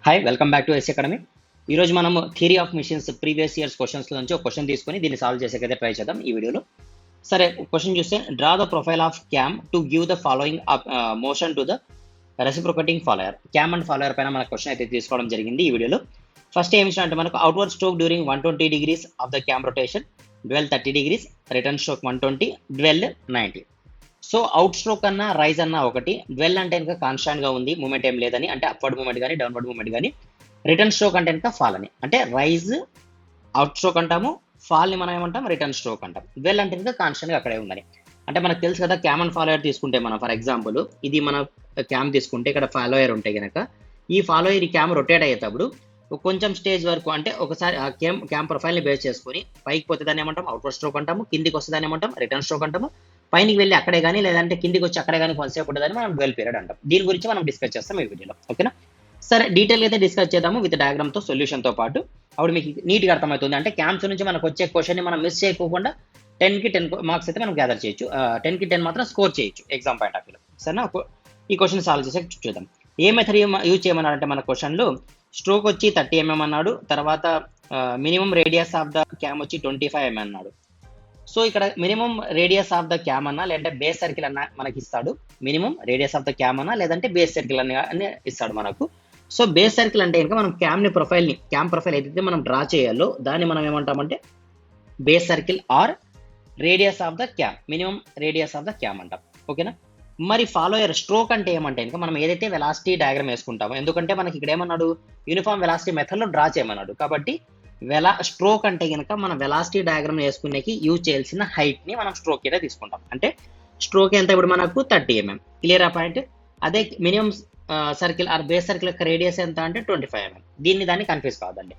Hi welcome back to S academy. ఈరోజు మనము theory of machines previous years questions నుంచి ఒక క్వశ్చన్ తీసుకొని దీన్ని సాల్వ్ చేసేకైతే ట్రై చేద్దాం ఈ వీడియోలో. సరే, క్వశ్చన్ చూస్తే draw the profile of cam to give the following motion to the reciprocating follower. Cam and follower పైన మన క్వశ్చన్ అయితే తీసుకోవడం జరిగింది ఈ వీడియోలో. ఫస్ట్ ఏమి అంటే మనకు outward stroke during 120 degrees of the cam rotation, dwell 30 degrees, return stroke 120, dwell 90. So out stroke అన్నా రైజ్ అన్నా ఒకటి, డ్వెల్ అంటే ఇంకా కాన్స్టాంట్ గా ఉంది, మూమెంట్ ఏం లేదని, అంటే అప్వర్డ్ మూమెంట్ కానీ డౌన్వర్డ్ మూమెంట్ కానీ. రిటర్న్ స్ట్రోక్ అంటే ఇంకా ఫాల్ అని, అంటే రైజ్ అవుట్ స్ట్రోక్ అంటాము, ఫాల్ ని మనం ఏమంటాం రిటర్న్ స్ట్రోక్ అంటాం. డ్వెల్ అంటే ఇంకా కాన్స్టాంట్ గా అక్కడే ఉందని. అంటే మనకు తెలుసు కదా, క్యామ్ అండ్ ఫాలోయర్ తీసుకుంటే మనం ఫర్ ఎగ్జాంపుల్ ఇది మన క్యామ్ తీసుకుంటే ఇక్కడ ఫాలోయర్ ఉంటే కనుక ఈ ఫాలోయర్ ఈ క్యామ్ రొటేట్ అయ్యేటప్పుడు కొంచెం స్టేజ్ వరకు, అంటే ఒకసారి ఆ క్యామ్ ప్రొఫైల్ ని బేస్ చేసుకుని పైకి పోతే దాన్ని ఏమంటాం అవుట్వర్డ్ స్ట్రోక్ అంటాము, కిందికి వస్తే దాన్ని ఏమంటాం రిటర్న్ స్ట్రోక్ అంటాము, పైనకి వెళ్ళి అక్కడే కానీ లేదంటే కిందికి వచ్చి అక్కడే కానీ కొంతసేపు ఉంటుందని మనం డ్వెల్ పీరియడ్ అంటాం. దీని గురించి మనం డిస్కస్ చేస్తాం ఈ వీడియోలో, ఓకేనా. సరే, డీటెయిల్గా అయితే డిస్కస్ చేద్దాము విత్ డయాగ్రామ్తో, సొల్యూషన్తో పాటు. అప్పుడు మీకు నీట్గా అర్థమవుతుంది. అంటే క్యామ్స్ నుంచి మనకు వచ్చే క్వశ్చన్ని మనం మిస్ చేయకోకుండా 10కి 10 మార్క్స్ అయితే మనం గ్యాదర్ చేయొచ్చు, 10కి 10 మాత్రం స్కోర్ చేయొచ్చు ఎగ్జామ్ పాయింట్ ఆఫ్ వ్యూలో. సరేనా, ఈ క్వశ్చన్ సాల్వ్ చేసే చూద్దాం. ఏ మెథడ్ యూజ్ చేయమన్నారంటే మన క్వశ్చన్లో స్ట్రోక్ వచ్చి 30 mm అన్నాడు, తర్వాత minimum radius of the cam వచ్చి 25 mm అన్నాడు. సో ఇక్కడ minimum radius of the cam అన్నా లేదంటే బేస్ సర్కిల్ అన్న మనకి ఇస్తాడు. Minimum radius of the cam అన్నా లేదంటే బేస్ సర్కిల్ అని ఇస్తాడు మనకు. సో బేస్ సర్కిల్ అంటే ఇంకా మనం క్యామ్ ప్రొఫైల్ ఏదైతే మనం డ్రా చేయాలో దాన్ని మనం ఏమంటామంటే base circle or radius of the cam, minimum radius of the cam అంటాం, ఓకేనా. మరి ఫాలోయర్ స్ట్రోక్ అంటే ఏమంటే ఇంకా మనం ఏదైతే వెలాసిటీ డయాగ్రామ్ వేసుకుంటామో, ఎందుకంటే మనకి ఇక్కడ ఏమన్నాడు యూనిఫామ్ వెలాసిటీ మెథడ్లో డ్రా చేయమన్నాడు, కాబట్టి స్ట్రోక్ అంటే కనుక మనం వెలాసిటీ డయాగ్రామ్ వేసుకునేకి యూజ్ చేయాల్సిన హైట్ ని మనం స్ట్రోక్ అయితే తీసుకుంటాం. అంటే స్ట్రోక్ ఎంత ఇప్పుడు మనకు 30 mm, క్లియర్ ఆ పాయింట్. అదే minimum circle or base circle యొక్క రేడియస్ ఎంత అంటే 25 mm. దాన్ని కన్ఫ్యూజ్ కావద్దండి.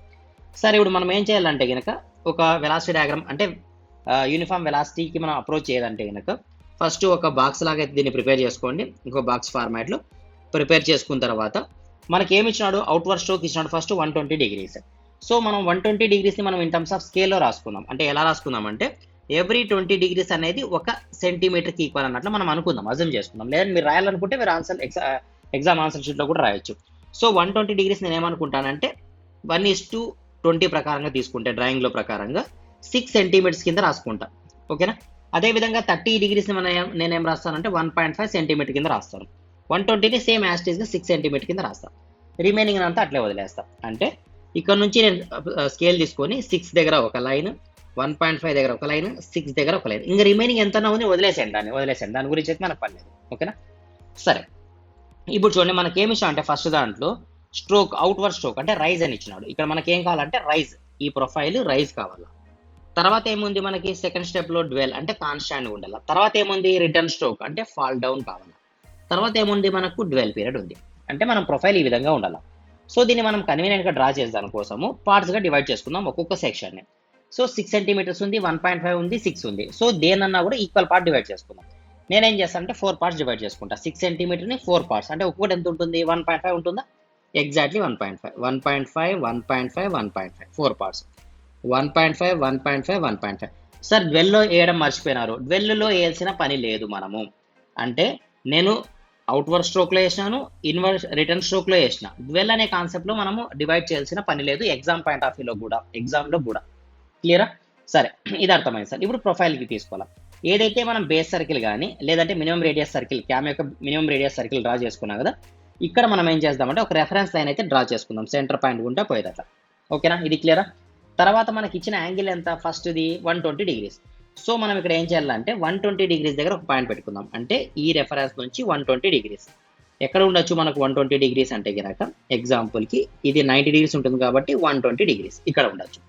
సరే, ఇప్పుడు మనం ఏం చేయాలంటే కనుక ఒక వెలాసిటీ డయాగ్రామ్ అంటే యూనిఫామ్ వెలాసిటీకి మనం అప్రోచ్ చేయాలంటే కనుక ఫస్ట్ ఒక బాక్స్ లాగా అయితే దీన్ని ప్రిపేర్ చేసుకోండి. ఇంకో బాక్స్ ఫార్మాట్లో ప్రిపేర్ చేసుకున్న తర్వాత మనకి ఏమి ఇచ్చినాడు, అవుట్వర్డ్ స్ట్రోక్ ఇచ్చినాడు ఫస్ట్ 120 degrees. సో మనం 120 degrees ని మనం ఇన్ టర్మ్స్ ఆఫ్ స్కేల్లో రాసుకుందాం. అంటే ఎలా రాసుకుందాం అంటే ఎవ్రీ 20 degrees అనేది 1 సెంటీమీటర్కి ఈక్వల్ అన్నట్లు మనం అనుకుందాం, అజ్యూమ్ చేసుకుందాం. లేదంటే మీరు రాయాలనుకుంటే మీరు ఎగ్జామ్ ఆన్సర్ షీట్లో కూడా రాయొచ్చు. సో 120 degrees నేను ఏమనుకుంటానంటే 1:20 ప్రకారంగా తీసుకుంటే డ్రాయింగ్లో ప్రకారంగా 6 సెంటీమీటర్స్ కింద రాసుకుంటా, ఓకేనా. అదేవిధంగా 30 degrees నేనేం రాస్తానంటే 1.5 సెంటీమీటర్ కింద రాస్తాను. 120ని సేమ్ యాస్టీస్గా 6 సెంటీమీటర్ కింద రాస్తాను. రిమైనింగ్ అంతా అట్లే వదిలేస్తాను. అంటే ఇక్కడ నుంచి నేను స్కేల్ తీసుకొని 6 దగ్గర ఒక లైన్, 1.5 దగ్గర ఒక లైన్, 6 దగ్గర ఒక లైన్, ఇంకా రిమైనింగ్ ఎంత ఉంది వదిలేసేయండి, దాని గురించి అయితే మనకు పర్లేదు, ఓకేనా. సరే, ఇప్పుడు చూడండి మనకి ఏమి ఇష్టం అంటే ఫస్ట్ దాంట్లో స్ట్రోక్ అవుట్వర్డ్ స్ట్రోక్ అంటే రైజ్ అని ఇచ్చినాడు. ఇక్కడ మనకి ఏం కావాలంటే రైజ్, ఈ ప్రొఫైల్ రైజ్ కావాలా. తర్వాత ఏముంది మనకి సెకండ్ స్టెప్లో డ్వెల్ అంటే కాన్స్టాంట్ ఉండాలి. తర్వాత ఏముంది రిటర్న్ స్ట్రోక్ అంటే ఫాల్ డౌన్ కావాలి. తర్వాత ఏముంది మనకు డ్వెల్ పీరియడ్ ఉంది. అంటే మనం ప్రొఫైల్ ఈ విధంగా ఉండాలి. సో దీన్ని మనం కన్వీనియంట్గా డ్రా చేద్దాం కోసము పార్ట్స్గా డివైడ్ చేసుకుందాం ఒక్కొక్క సెక్షన్ని. సో 6 సెంటీమీటర్స్ ఉంది, 1.5 ఉంది, 6 ఉంది. సో దేనన్నా కూడా ఈక్వల్ పార్ట్ డివైడ్ చేసుకుందాం. నేనేం చేస్తానంటే 4 parts డివైడ్ చేసుకుంటా. 6 సెంటీమీటర్ని 4 parts అంటే ఒక్కొక్కటి ఎంత ఉంటుంది 1.5 ఉంటుందా, ఎగ్జాక్ట్లీ 1.5, 1.5, 1.5, 1.5, 4 parts, 1.5, 1.5, 1.5. సార్ డ్వెల్లో వేయడం మర్చిపోయినారు. డ్వెల్లో వేయాల్సిన పని లేదు మనము. అంటే నేను అవుట్వర్డ్ స్ట్రోక్లో వేసినాను, రిటర్న్ స్ట్రోక్లో వేసిన, డ్వెల్ అనే కాన్సెప్ట్లో మనము డివైడ్ చేయాల్సిన పని లేదు ఎగ్జామ్ పాయింట్ ఆఫ్ వ్యూలో కూడా, ఎగ్జామ్లో కూడా. క్లియరా? సరే, ఇది అర్థమైంది సార్. ఇప్పుడు ప్రొఫైల్కి తీసుకోవాలి. ఏదైతే మనం బేస్ సర్కిల్ కానీ లేదంటే మినిమం రేడియస్ సర్కిల్, క్యామ్ యొక్క మినిమం రేడియస్ సర్కిల్ డ్రా చేసుకున్నాం కదా, ఇక్కడ మనం ఏం చేద్దామంటే ఒక రెఫరెన్స్ లైన్ అయితే డ్రా చేసుకుందాం సెంటర్ పాయింట్ గుంటా పోయేదట, ఓకేనా. ఇది క్లియరా? తర్వాత మనకి ఇచ్చిన యాంగిల్ ఎంత, ఫస్ట్ది 120 degrees. సో మనం ఇక్కడ ఏం చేయాలంటే 120 degrees దగ్గర ఒక పాయింట్ పెట్టుకుందాం. అంటే ఈ రెఫరెన్స్ నుంచి 120 degrees ఎక్కడ ఉండొచ్చు మనకు 120 degrees అంటే కనుక ఎగ్జాంపుల్కి ఇది 90 degrees ఉంటుంది కాబట్టి 120 degrees ఇక్కడ ఉండొచ్చు.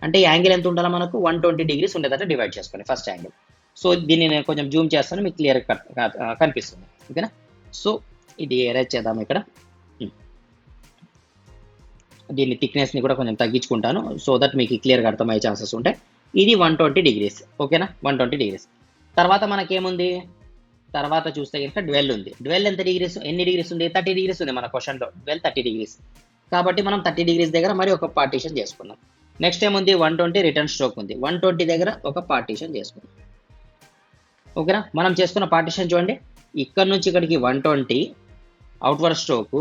అంటే ఈ యాంగిల్ ఎంత ఉండాలి మనకు 120 degrees ఉండేదట డివైడ్ చేసుకుని ఫస్ట్ యాంగిల్. సో దీన్ని నేను కొంచెం జూమ్ చేస్తాను, మీకు క్లియర్గా కనిపిస్తుంది, ఓకేనా. సో ఇది ఎరేజ్ చేద్దాం. ఇక్కడ దీన్ని థిక్నెస్ని కూడా కొంచెం తగ్గించుకుంటాను సో దట్ మీకు క్లియర్గా అర్థమయ్యే ఛాన్సెస్ ఉంటాయి. ఇది 120 degrees, ఓకేనా, 120 degrees. తర్వాత మనకేముంది, తర్వాత చూస్తే కనుక డ్వెల్ ఉంది. డ్వెల్ ఎంత డిగ్రీస్, ఎన్ని డిగ్రీస్ ఉంది, 30 degrees ఉంది మన క్వశ్చన్లో. డ్వెల్ 30 degrees కాబట్టి మనం 30 degrees దగ్గర మరి ఒక పార్టీషన్ చేసుకుందాం. నెక్స్ట్ ఏముంది 120 రిటర్న్ స్ట్రోక్ ఉంది, 120 దగ్గర ఒక పార్టీషన్ చేసుకుందాం, ఓకేనా. మనం చేసుకున్న పార్టీషన్ చూడండి, ఇక్కడ నుంచి ఇక్కడికి 120 అవుట్వర్డ్ స్ట్రోక్,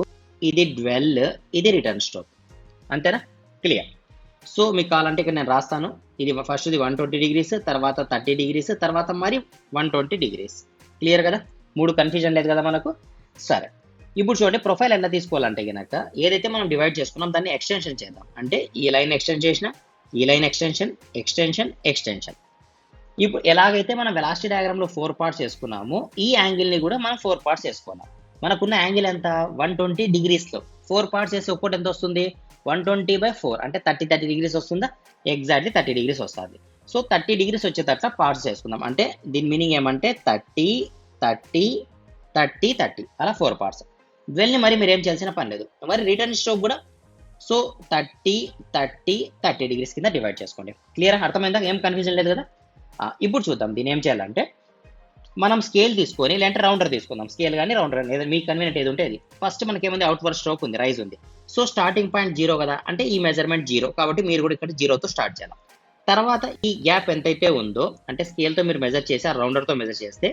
ఇది డ్వెల్, ఇది రిటర్న్ స్ట్రోక్. అంతేనా? క్లియర్. సో మీకు కావాలంటే ఇక్కడ నేను రాస్తాను. ఇది ఫస్ట్ది 120 degrees, తర్వాత 30 degrees, తర్వాత మరి 120 degrees. క్లియర్ కదా? 3 కన్ఫ్యూజన్ లేదు కదా మనకు. సరే, ఇప్పుడు చూడండి ప్రొఫైల్ ఎలా తీసుకోవాలంటే కనుక ఏదైతే మనం డివైడ్ చేసుకున్నాం దాన్ని ఎక్స్టెన్షన్ చేద్దాం. అంటే ఈ లైన్ ఎక్స్టెండ్ చేసిన, ఈ లైన్ ఎక్స్టెన్షన్, ఎక్స్టెన్షన్, ఎక్స్టెన్షన్. ఇప్పుడు ఎలాగైతే మనం వెలాసిటీ డయాగ్రామ్లో 4 parts చేసుకున్నామో ఈ యాంగిల్ని కూడా మనం 4 parts చేసుకోవాలి. మనకున్న యాంగిల్ ఎంత? 120 degreesలో 4 parts చేస్తే ఒక్కటి ఎంత వస్తుంది? 120/4 అంటే 30 degrees వస్తుందా? ఎగ్జాక్ట్లీ 30 degrees వస్తుంది. సో 30 degrees వచ్చేటట్ల పార్ట్స్ చేసుకుందాం. అంటే దీని మీనింగ్ ఏమంటే 30, 30, 30, 30 అలా 4 parts. డ్వెల్ని మరి మీరు ఏం చేయాల్సిన పని లేదు. మరి రిటర్న్ స్ట్రోక్ కూడా సో 30, 30, 30 degrees కింద డివైడ్ చేసుకోండి. క్లియర్? అర్థమైందా? ఏం కన్ఫ్యూజన్ లేదు కదా? ఇప్పుడు చూద్దాం దీన్ని ఏం చేయాలంటే మనం స్కేల్ తీసుకొని లేదంటే రౌండర్ తీసుకుందాం. స్కేల్ కానీ రౌండర్ కానీ ఏదో మీకు కన్వీనియంట్ ఏది ఉంటే అది. ఫస్ట్ మనకేముంది? అవుట్వర్డ్ స్ట్రోక్ ఉంది, రైజ్ ఉంది. సో స్టార్టింగ్ పాయింట్ 0 కదా, అంటే ఈ మెజర్మెంట్ 0 కాబట్టి మీరు కూడా ఇక్కడ 0తో స్టార్ట్ చేయాలి. తర్వాత ఈ గ్యాప్ ఎంతైతే ఉందో అంటే స్కేల్తో మీరు మెజర్ చేసి ఆ రౌండర్తో మెజర్ చేస్తే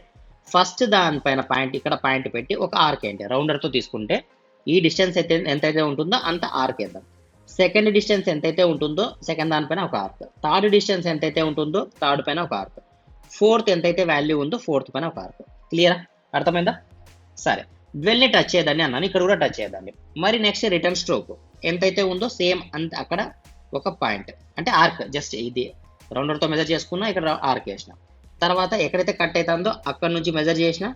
ఫస్ట్ దానిపైన పాయింట్ ఇక్కడ పాయింట్ పెట్టి ఒక ఆర్క్ ఏంటి రౌండర్తో తీసుకుంటే ఈ డిస్టెన్స్ అయితే ఎంతైతే ఉంటుందో అంత ఆర్క్ వేద్దాం. సెకండ్ డిస్టెన్స్ ఎంతైతే ఉంటుందో సెకండ్ దానిపైన ఒక ఆర్క్. థర్డ్ డిస్టెన్స్ ఎంతైతే ఉంటుందో థర్డ్ పైన ఒక ఆర్క్. ఫోర్త్ ఎంతైతే వాల్యూ ఉందో ఫోర్త్ పైన ఒక ఆర్క్. క్లియరా? అర్థమైందా? సరే, డ్వెల్ని టచ్ చేయదాన్ని అన్నాను, ఇక్కడ కూడా టచ్ చేయదాన్ని. మరి నెక్స్ట్ రిటర్న్ స్ట్రోక్ ఎంతైతే ఉందో సేమ్ అంత అక్కడ ఒక పాయింట్ అంటే ఆర్క్, జస్ట్ ఇది రౌండర్తో మెజర్ చేసుకున్నా, ఇక్కడ ఆర్క్ వేసిన. తర్వాత ఎక్కడైతే కట్ అవుతుందో అక్కడ నుంచి మెజర్ చేసిన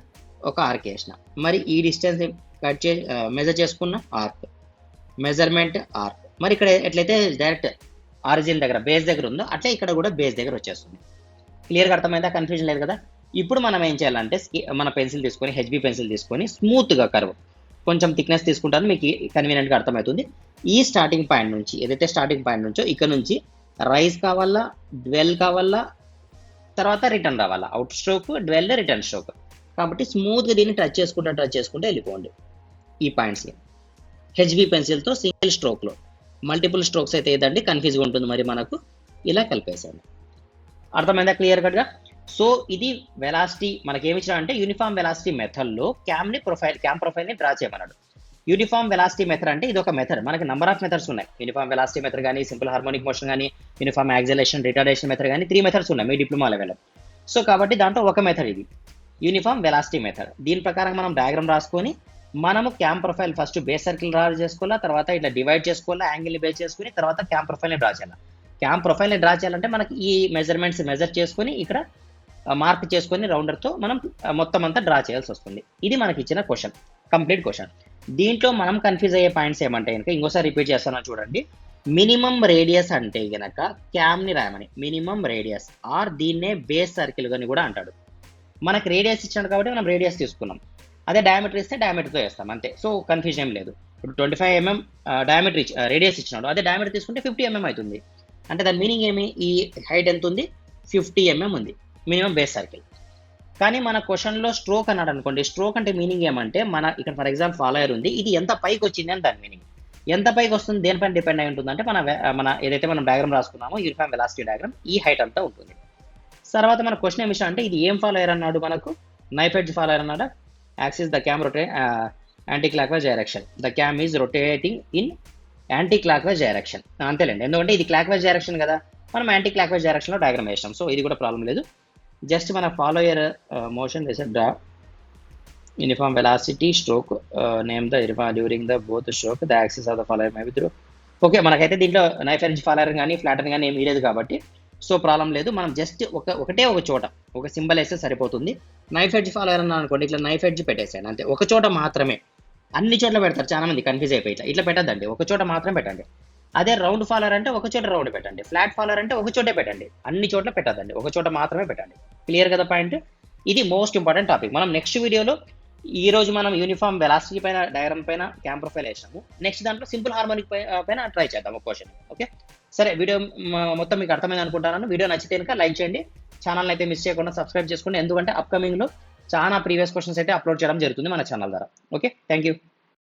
ఒక ఆర్క్ వేసిన. మరి ఈ డిస్టెన్స్ కట్ చే మెజర్ చేసుకున్న ఆర్క్, మెజర్మెంట్ ఆర్క్. మరి ఇక్కడ ఎట్లయితే డైరెక్ట్ ఆరిజిన్ దగ్గర బేస్ దగ్గర ఉందో అట్లా ఇక్కడ కూడా బేస్ దగ్గర వచ్చేస్తుంది. క్లియర్గా అర్థమైందా? కన్ఫ్యూజన్ లేదు కదా? ఇప్పుడు మనం ఏం చేయాలంటే మన పెన్సిల్ తీసుకొని హెచ్బి పెన్సిల్ తీసుకొని స్మూత్గా కర్వ్ కొంచెం థిక్నెస్ తీసుకుంటాను, మీకు కన్వీనియంట్గా అర్థమవుతుంది. ఈ స్టార్టింగ్ పాయింట్ నుంచి ఏదైతే స్టార్టింగ్ పాయింట్ నుంచో ఇక్కడ నుంచి రైజ్ కావాలా, డ్వెల్ కావాలా, తర్వాత రిటర్న్ రావాలా. Out stroke, dwell, return stroke. కాబట్టి స్మూత్గా దీన్ని టచ్ చేసుకుంటే వెళ్ళిపోండి ఈ పాయింట్స్ని. హెచ్బి పెన్సిల్తో సింగిల్ స్ట్రోక్లో, మల్టిపుల్ స్ట్రోక్స్ అయితే ఏదండి కన్ఫ్యూజ్గా ఉంటుంది. మరి మనకు ఇలా కలిపేసాను. అర్థమైందా క్లియర్ కట్గా? సో ఇది వెలాసిటీ మనకి ఏమి ఇచ్చినా అంటే యూనిఫామ్ వెలాసిటీ మెథడ్లో క్యామ్ ప్రొఫైల్ని డ్రా చేయమన్నాడు. యూనిఫామ్ వెలాసిటీ మెథడ్ అంటే ఇది ఒక మెథడ్. మనకి నెంబర్ ఆఫ్ మెథడ్స్ ఉన్నాయి. యూనిఫామ్ వెలాసిటీ మెథడ్ కానీ, సింపుల్ హార్మోనిక్ మోషన్ కానీ, యూనిఫామ్ యాక్సిలరేషన్, రిటార్డేషన్ మెథడ్ కానీ 3 methods ఉన్నాయి మీ డిప్లొమా లెవెల్లో. సో కాబట్టి దాంట్లో ఒక మెథడ్ ఇది యూనిఫామ్ వెలాసిటీ మెథడ్. దీని ప్రకారం మనం డయాగ్రామ్ రాసుకొని మనము cam profile first base circle draw చేసుకోవాలా, తర్వాత ఇట్లా డివైడ్ చేసుకోవాలా, యాంగిల్ని బేస్ చేసుకుని తర్వాత క్యామ్ ప్రొఫైల్ని డ్రా చేయాలి. క్యామ్ ప్రొఫైల్ని డ్రా చేయాలంటే మనకి ఈ మెజర్మెంట్స్ మెజర్ చేసుకొని ఇక్కడ మార్క్ చేసుకొని రౌండర్తో మనం మొత్తం అంతా డ్రా చేయాల్సి వస్తుంది. ఇది మనకి ఇచ్చిన క్వశ్చన్, కంప్లీట్ క్వశ్చన్. దీంట్లో మనం కన్ఫ్యూజ్ అయ్యే పాయింట్స్ ఏమంటే కనుక ఇంకోసారి రిపీట్ చేస్తాను చూడండి. మినిమం రేడియస్ అంటే కనుక క్యామ్ని రాయమని, మినిమం రేడియస్ ఆర్ దీన్నే బేస్ సర్కిల్ అని కూడా అంటాడు. మనకి రేడియస్ ఇచ్చాడు కాబట్టి మనం రేడియస్ తీసుకున్నాం. అదే డయామీటర్ ఇస్తే డయామీటర్తో వేస్తాం అంతే. సో కన్ఫ్యూజన్ ఏం లేదు. ఇప్పుడు 25 mm డయామీటర్ రేడియస్ ఇచ్చినాడు, అదే డయామీటర్ తీసుకుంటే 50 mm అవుతుంది. అంటే దాని మీనింగ్ ఏమి? ఈ హైట్ ఎంత ఉంది? 50 mm ఉంది మినిమం బేస్ సర్కిల్. కానీ మన క్వశ్చన్లో స్ట్రోక్ అన్నాడు అనుకోండి. స్ట్రోక్ అంటే మీనింగ్ ఏమంటే మన ఇక్కడ ఫర్ ఎగ్జాంపుల్ ఫాలోయర్ ఉంది, ఇది ఎంత పైకి వచ్చింది అని దాని మీనింగ్. ఎంత పైకి వస్తుంది దేనిపైన డిపెండ్ అయి ఉంటుంది అంటే మన ఏదైతే మనం డయాగ్రామ్ రాసుకున్నామో యూనిఫామ్ వెలాసిటీ డయాగ్రామ్ ఈ హైట్ అంతా ఉంటుంది. తర్వాత మన క్వశ్చన్ ఏమి అంటే ఇది ఏం ఫాలోయర్ అన్నాడు మనకు? నైఫ్ ఎడ్జ్ ఫాలోయర్ అన్నాడా? Axis the cam rotate anti clock wise direction, the cam is rotating in anti clock wise direction. అంతేలేండి, ఎందుకంటే ఇది క్లాక్ వైజ్ డైరెక్షన్ కదా, మనం యాంటీ క్లాక్ వైజ్ డైరెక్షన్లో డయాగ్రామ్ వేసాం. సో ఇది కూడా ప్రాబ్లం లేదు. జస్ట్ మన follower motion draw uniform velocity stroke name the during the both stroke the axis of the follower may be through. Okay, మనకైతే దీంట్లో నైఫ్ ఎడ్జ్ ఫాలోయర్ కానీ flatter కానీ ఏమి లేదు కాబట్టి సో ప్రాబ్లం లేదు. మనం జస్ట్ ఒకటే ఒక చోట ఒక సింబల్ వేస్తే సరిపోతుంది. నైఫ్ ఎడ్జ్ ఫాలోయర్ అన్నా అనుకోండి, ఇట్లా నైఫ్ ఎడ్జ్ పెట్టేసాను అంతే. ఒక చోట మాత్రమే, అన్ని చోట్ల పెడతారు చాలా మంది, కన్ఫ్యూజ్ అయిపోయి ఇట్లా పెట్టద్దండి, ఒక చోట మాత్రం పెట్టండి. అదే రౌండ్ ఫాలోయర్ అంటే ఒక చోట రౌండ్ పెట్టండి, ఫ్లాట్ ఫాలోయర్ అంటే ఒక చోటే పెట్టండి, అన్ని చోట్ల పెట్టద్దండి, ఒక చోట మాత్రమే పెట్టండి. క్లియర్ కదా పాయింట్? ఇది మోస్ట్ ఇంపార్టెంట్ టాపిక్. మనం నెక్స్ట్ వీడియోలో ఈ రోజు మనం యూనిఫామ్ వెలాసిటీ పైన డయాగ్రామ్ పైన క్యామ్ ప్రొఫైల్ వేసాము. నెక్స్ట్ దాంట్లో సింపుల్ హార్మోనిక్ పైన ట్రై చేద్దాం ఒక క్వశ్చన్. ఓకే, సరే, వీడియో మొత్తం మీకు అర్థమైంది అనుకుంటాను. వీడియో నచ్చితే కనుక లైక్ చేయండి, ఛానల్ అయితే మిస్ చేయకుండా సబ్స్క్రైబ్ చేసుకోండి. ఎందుకంటే అప్కమింగ్లో చాలా ప్రీవియస్ క్వశ్చన్స్ అయితే అప్లోడ్ చేయడం జరుగుతుంది మన ఛానల్ ద్వారా. Okay, thank you.